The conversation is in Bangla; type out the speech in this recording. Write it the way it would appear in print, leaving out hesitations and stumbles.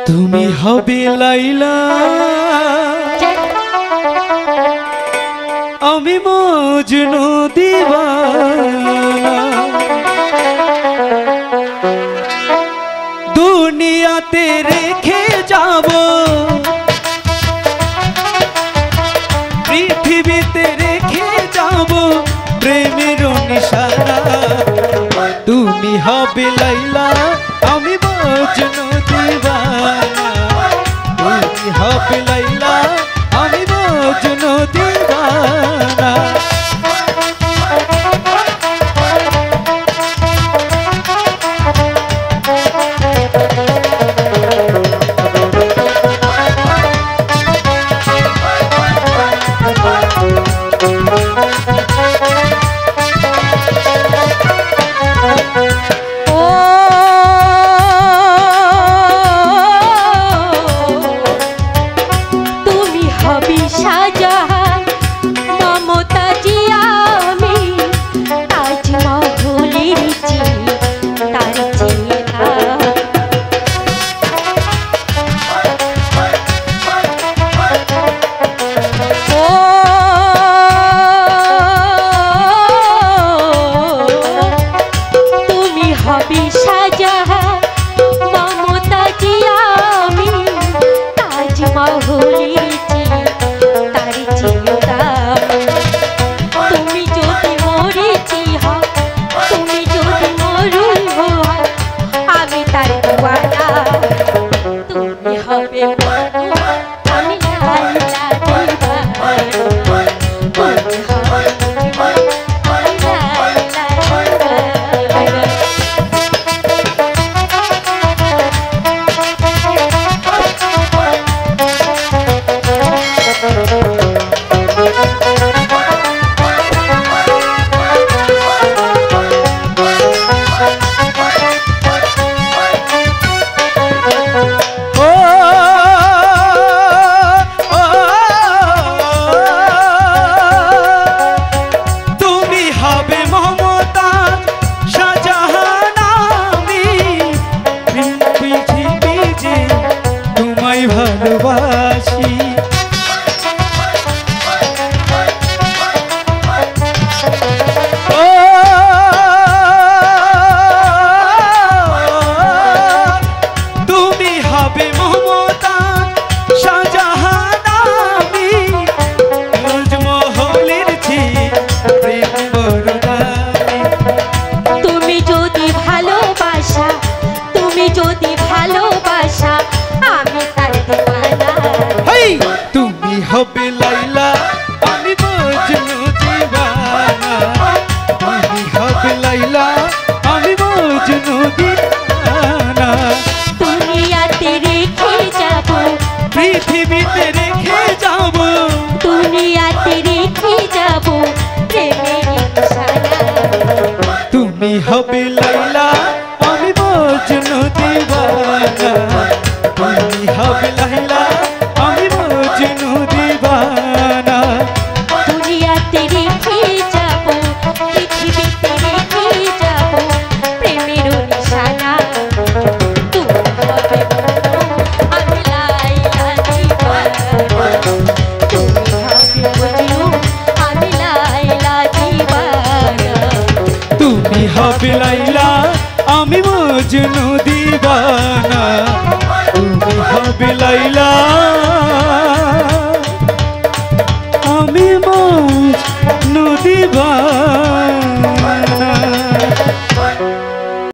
তুমি হবে লাইলা আমি মজনু দিওয়ানা দুনিয়াতে রেখে যাব পৃথিবীতে রেখে যাব প্রেমের নিশানা তুমি হবে লাইলা আমি মজনু দিওয়ানা তুমি হবে লাইলা আমি মজনু দিওয়ানা ভালোবাসি তুমি হবে মমতা শাহজাহান আমি তাজমহলের চেয়ে প্রেম বরদানি তুমি যদি ভালোবাসা আমি তার দিওয়ানা তুমি হবে লাইলা আমি মজনু দিওয়ানা তুমি হবে লাইলা আমি মজনু দিওয়ানা দুনিয়াতে রেখে যাব পৃথিবীতে রেখে যাব দুনিয়াতে রেখে যাব প্রেমের নিশানা তুমি হবে লাইলা আমি মজনু দিওয়ানা তুমি হবে লাইলা আমি মজনু দিওয়ানা দুনিয়াতে রেখে যাব পৃথিবীতে রেখে যাব প্রেমের নিশানা তুমি হবে আমি লাইলা দিওয়ানা তুমি হবে মজনু আমি লাইলা দিওয়ানা তুমি হবে লাইলা আমি মজনু দিওয়ানা তুমি হবে লাইলা আমি মজনু দিওয়ানা।